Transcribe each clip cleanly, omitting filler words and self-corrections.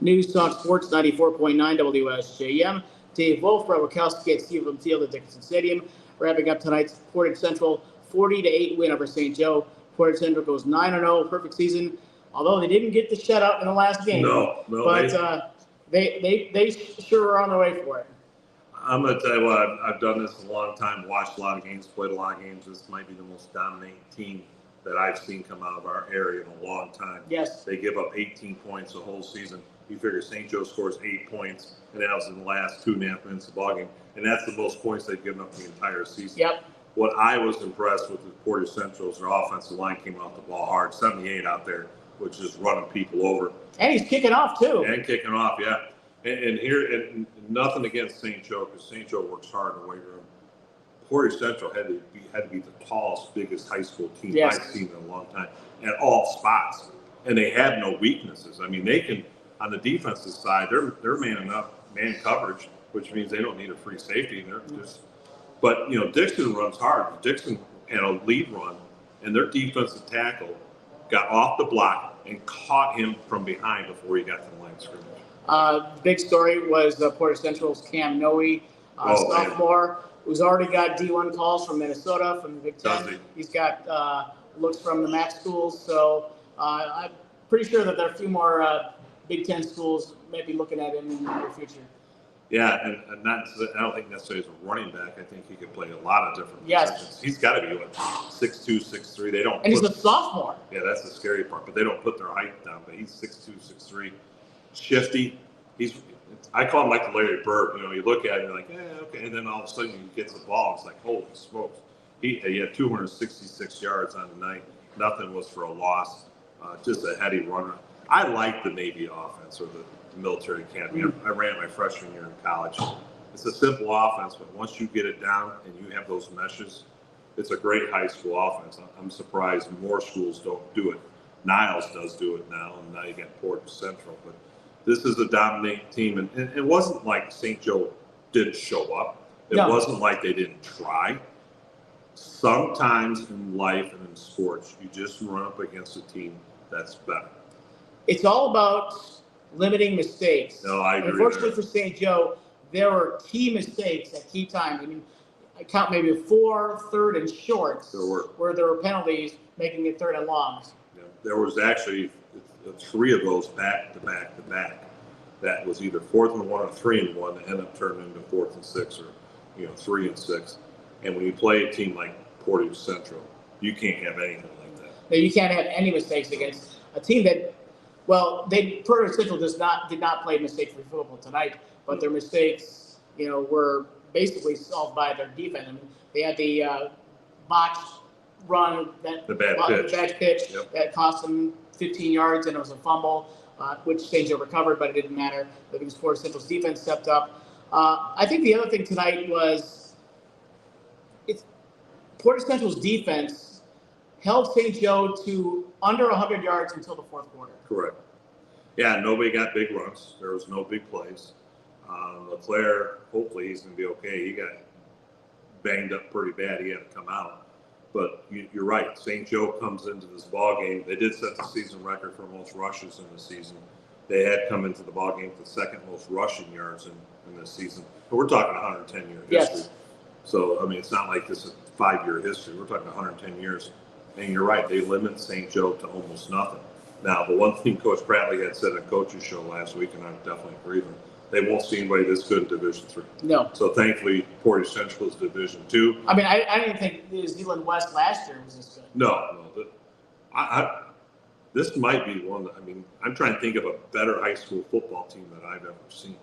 News Talk Sports 94.9 WSJM. Dave Wolf, Bret, Witkowski at Stephen Field at Dickinson Stadium. Wrapping up tonight's Portage Central 40-8 win over St. Joe. Portage Central goes 9-0, perfect season. Although they didn't get the shutout in the last game. But they sure are on their way for it. I'm going to tell you what, I've done this a long time, watched a lot of games, played a lot of games. This might be the most dominating team that I've seen come out of our area in a long time. Yes. They give up 18 points the whole season. You figure St. Joe scores 8 points, and that was in the last 2.5 minutes of the ballgame. And that's the most points they've given up the entire season. Yep. What I was impressed with the Portage Central is their offensive line came off the ball hard. 78 out there, which is running people over. And he's kicking off, too. And kicking off, yeah. And nothing against St. Joe, because St. Joe works hard in the weight room. Portage Central had to be the tallest, biggest high school team I've seen in a long time at all spots. And they have no weaknesses. I mean, they can, on the defensive side, they're manning up, man coverage, which means they don't need a free safety. And they're just, but, you know, Dixon runs hard. Dixon had a lead run, and their defensive tackle got off the block and caught him from behind before he got to the line of scrimmage. Big story was Portage Central's Cam Noe, sophomore, who's already got D1 calls from Minnesota, from the Big Ten. He's got looks from the MAC schools. So I'm pretty sure that there are a few more Big Ten schools maybe looking at him in the near future. Yeah, and I don't think necessarily as a running back. I think he could play a lot of different positions. He's got to be 6'2", 6'3". They don't. And he's a sophomore. Yeah, that's the scary part. But they don't put their height down. But he's 6'2", 6'3". Shifty. I call him like the Larry Bird. You know, you look at him, you're like, okay. And then all of a sudden he gets the ball. It's like, holy smokes. He had 266 yards on the night. Nothing was for a loss. Just a heady runner. I like the Navy offense or the military academy. I ran my freshman year in college. It's a simple offense, but once you get it down and you have those meshes, it's a great high school offense. I'm surprised more schools don't do it. Niles does do it now, and now you got Portage Central. But this is a dominating team, and it wasn't like St. Joe didn't show up. It wasn't like they didn't try. Sometimes in life and in sports, you just run up against a team that's better. It's all about limiting mistakes. No, I agree. Unfortunately for St. Joe, there were key mistakes at key times. I mean, I count maybe 4 third and shorts where there were penalties, making it third and longs. Yeah, there was actually 3 of those back to back to back. That was either 4th and 1 or 3 and 1 that ended up turning into 4th and 6 or 3 and 6. And when you play a team like Portage Central, you can't have anything like that. No, you can't have any mistakes against a team that. Well, Portage Central did not play mistake-free football tonight, but their mistakes, were basically solved by their defense. I mean, they had the botched run, the bad pitch that cost them 15 yards, and it was a fumble, which St. Joe recovered, but it didn't matter because Portage Central's defense stepped up. I think the other thing tonight was Portage Central's defense held St. Joe to under 100 yards until the fourth quarter. Correct. Yeah, nobody got big runs. There was no big plays. LeClaire, hopefully he's going to be okay. He got banged up pretty bad. He had to come out. But you're right. St. Joe comes into this ball game. They did set the season record for most rushes in the season. They had come into the ball game with the second most rushing yards in this season. But we're talking 110-year history. Yes. So, I mean, it's not like this is 5-year history. We're talking 110 years. And you're right. They limit St. Joe to almost nothing. Now, the one thing Coach Bradley had said on Coach's show last week, and I definitely agree with him, they won't see anybody this good in Division III. No. So, thankfully, Portage Central is Division II. I mean, I didn't think New Zealand West last year was this good. No. This might be one that, I'm trying to think of a better high school football team that I've ever seen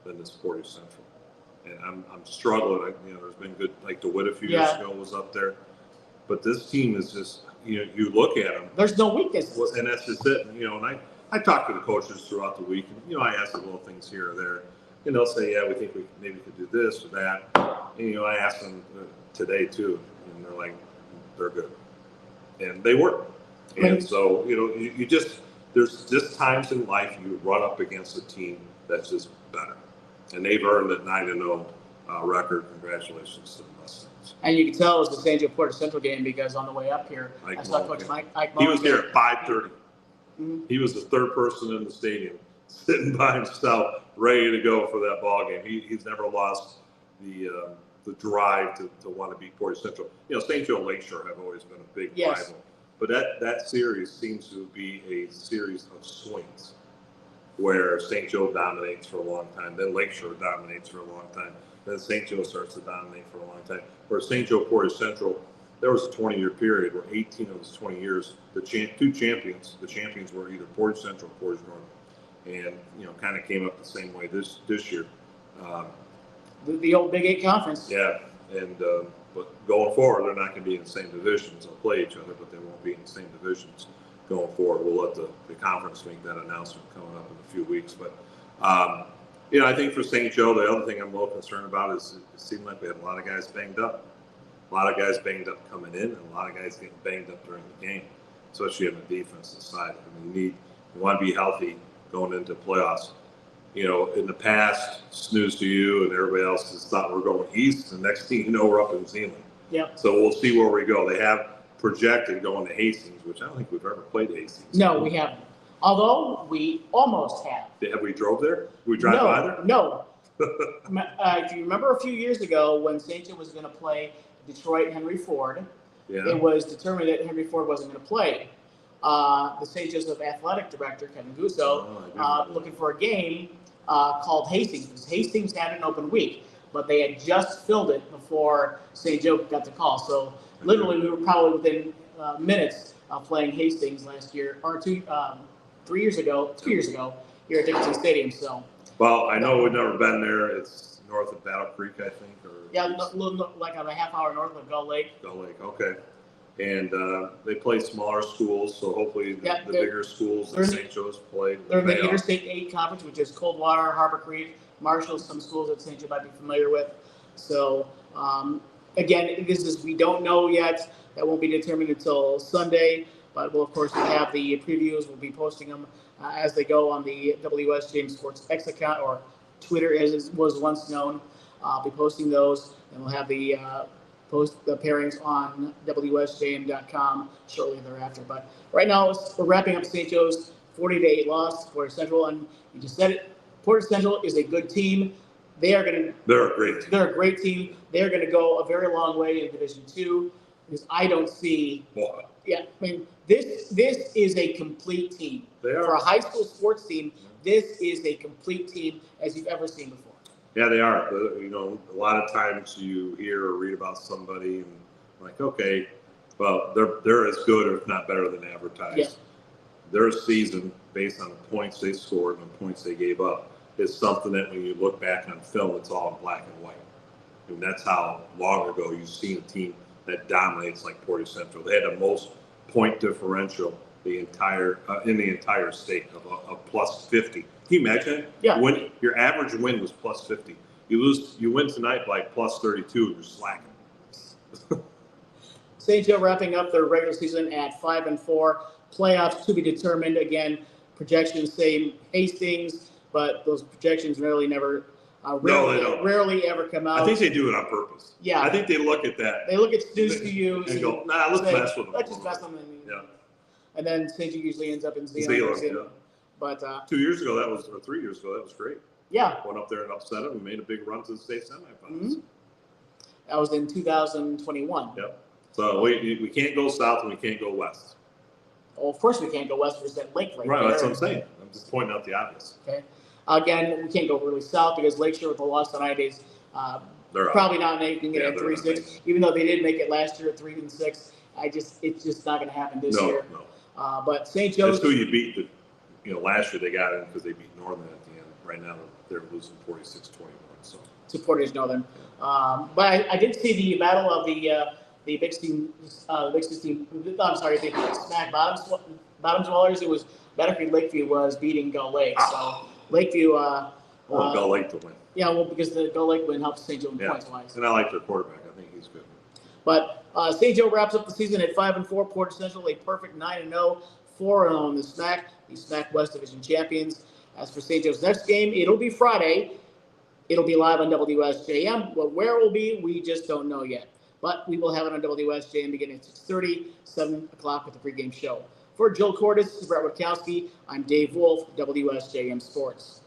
than this Portage Central. And I'm struggling. There's been good, like DeWitt a few years ago was up there. But this team is just, you look at them. There's no weaknesses. And that's just it. And I talk to the coaches throughout the week. And, I ask them little things here or there. And they'll say, yeah, we think we maybe could do this or that. And, I asked them today, too. And they're like, they're good. And they were. And so, you just, there's just times in life you run up against a team that's just better. And they've earned that 9-0 record. Congratulations to the Mustangs. And you can tell it was the St. Joe Portage Central game because on the way up here, I saw Coach Mike he was here at 5:30. Mm-hmm. He was the third person in the stadium sitting by himself, ready to go for that ball game. He's never lost the drive to want to beat Portage Central. St. Joe and Lakeshore have always been a big rival, but that series seems to be a series of swings, where St. Joe dominates for a long time, then Lakeshore dominates for a long time, then St. Joe starts to dominate for a long time. Where St. Joe Portage Central, there was a 20-year period where 18 of those 20 years, the champions were either Portage Central or Portage North, and kind of came up the same way this year. The old Big 8 conference. Yeah, and but going forward, they're not going to be in the same divisions. They'll play each other, but they won't be in the same divisions going forward. We'll let the conference make that announcement coming up in a few weeks. But I think for St. Joe, the other thing I'm a little concerned about is it seemed like we had a lot of guys banged up. A lot of guys banged up coming in, and a lot of guys getting banged up during the game, especially on the defensive side. I mean, you want to be healthy going into playoffs. In the past, snooze to you and everybody else has thought we're going east, and next thing you know, we're up in Zeeland. Yep. So we'll see where we go. They have projected going to Hastings, which I don't think we've ever played Hastings. No, we haven't. Although we almost have. Have we drove there? We drive by there? No. If you remember a few years ago when St. Joe was going to play Detroit Henry Ford, it was determined that Henry Ford wasn't going to play. The St. Joseph athletic director, Kevin Gusso, looking for a game, called Hastings, because Hastings had an open week, but they had just filled it before St. Joe got the call. So literally, we were probably within minutes of playing Hastings last year, or 2 years ago here at Dickinson Stadium. So. Well, I know we've never been there. It's north of Battle Creek, I think, or like on a half hour north of Gull Lake. Gull Lake, okay. And they play smaller schools, so hopefully the bigger schools that St. Joe's played. They're in the Interstate 8 Conference, which is Coldwater, Harbor Creek, Marshall, some schools that St. Joe might be familiar with. So, again, we don't know yet. That won't be determined until Sunday, but we'll, of course, have the previews. We'll be posting them as they go on the WSJM Sports X account, or Twitter as it was once known. I'll be posting those, and we'll have the post the pairings on WSJM.com shortly thereafter. But right now, we're wrapping up St. Joe's 40-8 loss to Portage Central, and you just said it. Portage Central is a good team. They're a great team. They're a great team. They're going to go a very long way in Division II, because I don't see. Yeah, I mean, this is a complete team. They are. For a high school sports team, this is a complete team as you've ever seen before. Yeah, they are. A lot of times you hear or read about somebody and like, okay, well, they're as good or if not better than advertised. Yeah. Their season, based on the points they scored and the points they gave up, is something that when you look back on film, it's all in black and white. And that's how long ago you've seen a team that dominates like Portage Central. They had the most point differential in the entire state of plus 50. Can you imagine? Yeah. When your average win was plus 50, you win tonight by plus 32, and you're slacking. St. Joe wrapping up their regular season at 5-4. Playoffs to be determined. Again, projections say Hastings, but those projections rarely ever come out. I think they do it on purpose. Yeah. I think they look at that. They look at snooze to you and go, nah, let's mess with them. Let's just mess with them. And then St. Joe usually ends up in Zeeland. Yeah. But 2 years ago, or 3 years ago, that was great. Yeah. Went up there and upset them and made a big run to the state semifinals. Mm-hmm. That was in 2021. Yep. So we can't go south and we can't go west. Well, of course we can't go west. There's that lake right. That's what I'm saying. I'm just pointing out the obvious. Okay. Again, we can't go really south because Lakeshore with the loss on I-Days, they're probably not making it at 3-6. Even though they did make it last year at 3-6, it's just not going to happen this year. No. But St. Joe's. That's who you beat. Last year they got in because they beat Northern at the end. Right now they're losing 46-21. So to Portage Northern. But I did see the battle of the Big 16. I'm sorry, the Smack Bottoms Dwellers. It was Battle Creek Lakeview was beating Gull Lake. So Lakeview. Gull Lake to win. Yeah, well, because the Gull Lake win helps St. Joe points wise. And I like their quarterback. I think he's good. But St. Joe wraps up the season at 5-4. Portage Central a perfect 9-0, 4-0 in the SMAC. The SMAC West Division champions. As for St. Joe's next game, it'll be Friday. It'll be live on WSJM. Well, where it will be, we just don't know yet. But we will have it on WSJM beginning at 6:30, 7 o'clock with the pregame show. For Jill Cordes, Bret Witkowski, I'm Dave Wolf, WSJM Sports.